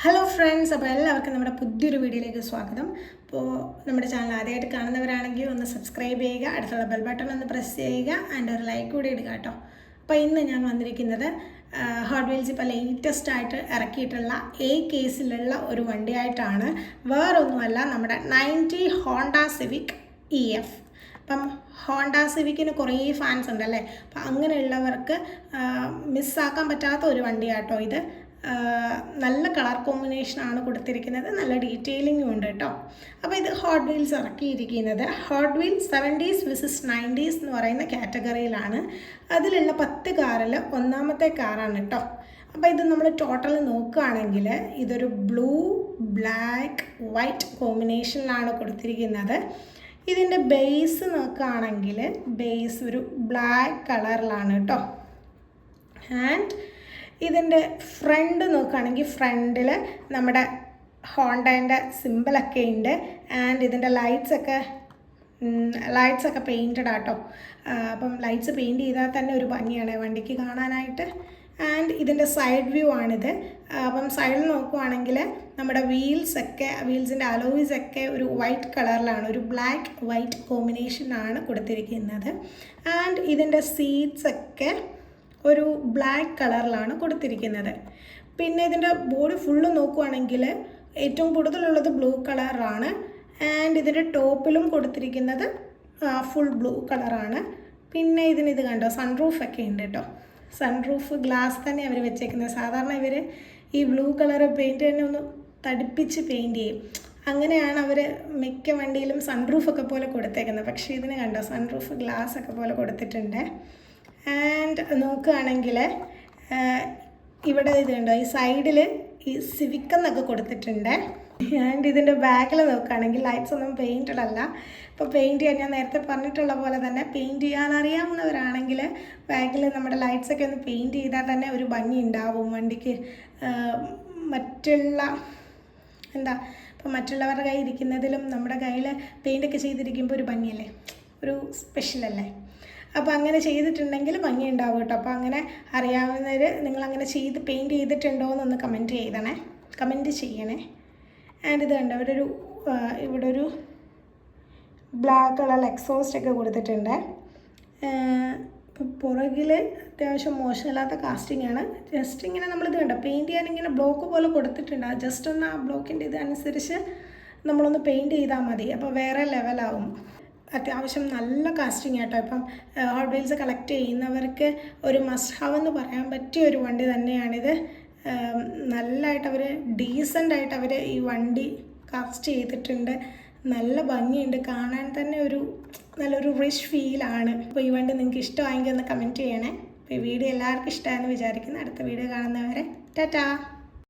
Hello friends, അപ്പോൾ എല്ലാവർക്കും നമ്മുടെ പുതിയൊരു വീഡിയോയിലേക്ക് സ്വാഗതം. അപ്പോൾ നമ്മുടെ ചാനൽ ആദ്യമായിട്ട് കാണുന്നവരാണെങ്കിൽ ഒന്ന് സബ്സ്ക്രൈബ് ചെയ്യുക, അടുത്തുള്ള ബെൽ ബട്ടൺ ഒന്ന് പ്രസ് ചെയ്യുക, ആൻഡ് ഒരു ലൈക്ക് കൂടി ഇടുക കേട്ടോ. അപ്പോൾ ഇന്ന് ഞാൻ വന്നിരിക്കുന്നത് ഹോട്ട് വീൽസ് ഇപ്പോൾ ലേറ്റസ്റ്റ് ആയിട്ട് ഇറക്കിയിട്ടുള്ള കേസിലുള്ള ഒരു വണ്ടിയായിട്ടാണ്. വേറൊന്നുമല്ല, നമ്മുടെ 90 ഹോണ്ട സിവിക് EF. അപ്പം ഹോണ്ട സിവിക്കിന് കുറേ ഫാൻസ് ഉണ്ടല്ലേ, അപ്പം അങ്ങനെയുള്ളവർക്ക് മിസ്സാക്കാൻ പറ്റാത്ത ഒരു വണ്ടിയാട്ടോ ഇത്. നല്ല കളർ കോമ്പിനേഷനാണ് കൊടുത്തിരിക്കുന്നത്, നല്ല ഡീറ്റെയിലിങ്ങും ഉണ്ട് കേട്ടോ. അപ്പോൾ ഇത് ഹോട്ട് വീൽസ് ഇറക്കിയിരിക്കുന്നത് hot wheels 70s vs 90s എന്ന് പറയുന്ന കാറ്റഗറിയിലാണ്. അതിലുള്ള 10 കാറിൽ ഒന്നാമത്തെ കാറാണ് കേട്ടോ. അപ്പോൾ ഇത് നമ്മൾ ടോട്ടൽ നോക്കുകയാണെങ്കിൽ ഇതൊരു ബ്ലൂ ബ്ലാക്ക് വൈറ്റ് കോമ്പിനേഷനിലാണ് കൊടുത്തിരിക്കുന്നത്. ഇതിൻ്റെ ബേസ് നോക്കുകയാണെങ്കിൽ ബേസ് ഒരു ബ്ലാക്ക് കളറിലാണ് കേട്ടോ. ആൻഡ് ഇതിൻ്റെ ഫ്രണ്ട് നോക്കുകയാണെങ്കിൽ ഫ്രണ്ടിൽ നമ്മുടെ ഹോണ്ടേൻ്റെ സിമ്പിളൊക്കെ ഉണ്ട്. ആൻഡ് ഇതിൻ്റെ ലൈറ്റ്സൊക്കെ പെയിൻറ്റഡ് ആട്ടോ. അപ്പം ലൈറ്റ്സ് പെയിൻറ്റ് ചെയ്താൽ തന്നെ ഒരു ഭംഗിയാണ് വണ്ടിക്ക് കാണാനായിട്ട്. ആൻഡ് ഇതിൻ്റെ സൈഡ് വ്യൂ ആണിത്. അപ്പം സൈഡിൽ നോക്കുവാണെങ്കിൽ നമ്മുടെ വീൽസിൻ്റെ അലോയ്സൊക്കെ ഒരു വൈറ്റ് കളറിലാണ്, ഒരു ബ്ലാക്ക് വൈറ്റ് കോമ്പിനേഷനാണ് കൊടുത്തിരിക്കുന്നത്. ആൻഡ് ഇതിൻ്റെ സീറ്റ്സൊക്കെ ഒരു ബ്ലാക്ക് കളറിലാണ് കൊടുത്തിരിക്കുന്നത്. പിന്നെ ഇതിൻ്റെ ബോഡി ഫുള്ള് നോക്കുവാണെങ്കിൽ ഏറ്റവും കൂടുതലുള്ളത് ബ്ലൂ കളറാണ്. ആൻഡ് ഇതിൻ്റെ ടോപ്പിലും കൊടുത്തിരിക്കുന്നത് ഫുൾ ബ്ലൂ കളറാണ്. പിന്നെ ഇത് കണ്ടോ, സൺറൂഫൊക്കെ ഉണ്ട് കേട്ടോ. സൺറൂഫ് ഗ്ലാസ് തന്നെ അവർ വെച്ചേക്കുന്നത്. സാധാരണ ഇവർ ഈ ബ്ലൂ കളർ പെയിൻറ്റ് തന്നെ ഒന്ന് തടിപ്പിച്ച് പെയിൻറ്റ് ചെയ്യും. അങ്ങനെയാണ് അവർ മിക്ക വണ്ടിയിലും സൺറൂഫൊക്കെ പോലെ കൊടുത്തേക്കുന്നത്. പക്ഷേ ഇതിന് കണ്ടോ, സൺറൂഫ് ഗ്ലാസ് ഒക്കെ പോലെ കൊടുത്തിട്ടുണ്ട്. ആൻഡ് നോക്കുകയാണെങ്കിൽ ഇവിടെ ഇത് കണ്ടോ, ഈ സൈഡിൽ ഈ സിവിക് എന്നൊക്കെ കൊടുത്തിട്ടുണ്ട്. ആൻഡ് ഇതിൻ്റെ ബാക്കിൽ നോക്കുകയാണെങ്കിൽ ലൈറ്റ്സ് ഒന്നും പെയിൻറ്റഡ് അല്ല. ഇപ്പോൾ പെയിൻറ്റ് ചെയ്യാൻ ഞാൻ നേരത്തെ പറഞ്ഞിട്ടുള്ള പോലെ തന്നെ പെയിൻറ്റ് ചെയ്യാൻ അറിയാവുന്നവരാണെങ്കിൽ ബാക്കിൽ നമ്മുടെ ലൈറ്റ്സൊക്കെ ഒന്ന് പെയിൻറ്റ് ചെയ്താൽ തന്നെ ഒരു ഭംഗി ഉണ്ടാവും വണ്ടിക്ക്. ഇപ്പോൾ മറ്റുള്ളവരുടെ കയ്യിൽ ഇരിക്കുന്നതിലും നമ്മുടെ കയ്യിൽ പെയിൻ്റൊക്കെ ചെയ്തിരിക്കുമ്പോൾ ഒരു ഭംഗിയല്ലേ, ഒരു സ്പെഷ്യലല്ലേ. അപ്പോൾ അങ്ങനെ ചെയ്തിട്ടുണ്ടെങ്കിൽ ഭംഗി ഉണ്ടാവും കേട്ടോ. അപ്പോൾ അങ്ങനെ അറിയാവുന്നവർ നിങ്ങളങ്ങനെ പെയിൻറ്റ് ചെയ്തിട്ടുണ്ടോ എന്നൊന്ന് കമൻറ്റ് ചെയ്യണേ. ആൻഡ് ഇത് കണ്ടോ, ഇവിടെ ഒരു ബ്ലാക്ക് കളർ എക്സോസ്റ്റ് ഒക്കെ കൊടുത്തിട്ടുണ്ട്. ഇപ്പോൾ പുറകിൽ അത്യാവശ്യം മോശമില്ലാത്ത കാസ്റ്റിംഗ് ആണ്. ജസ്റ്റ് ഇങ്ങനെ നമ്മളിത് കണ്ടോ, പെയിൻറ്റ് ചെയ്യാൻ ഇങ്ങനെ ബ്ലോക്ക് പോലെ കൊടുത്തിട്ടുണ്ട്. ജസ്റ്റ് ഒന്ന് ആ ബ്ലോക്കിൻ്റെ ഇതനുസരിച്ച് നമ്മളൊന്ന് പെയിൻറ്റ് ചെയ്താൽ മതി. അപ്പോൾ വേറെ ലെവലാവും. അത്യാവശ്യം നല്ല കാസ്റ്റിംഗ് ആട്ടോ. ഇപ്പം ഹോട്ട് വീൽസ് കളക്ട് ചെയ്യുന്നവർക്ക് ഒരു മസ്റ്റ് ഹാവ് എന്ന് പറയാൻ പറ്റിയ ഒരു വണ്ടി തന്നെയാണിത്. നല്ലതായിട്ട് ഡീസൻ്റായിട്ട് അവർ ഈ വണ്ടി കാസ്റ്റ് ചെയ്തിട്ടുണ്ട്. നല്ല ഭംഗിയുണ്ട്, കാണാൻ തന്നെ നല്ലൊരു റിച്ച് ഫീലാണ്. അപ്പോൾ ഈ വണ്ടി നിങ്ങൾക്ക് ഇഷ്ടമായെങ്കിൽ ഒന്ന് കമൻറ്റ് ചെയ്യണേ. അപ്പോൾ ഈ വീഡിയോ എല്ലാവർക്കും ഇഷ്ടമായെന്ന് വിചാരിക്കുന്നു. അടുത്ത വീഡിയോ കാണുന്നവരെ ടാറ്റാ.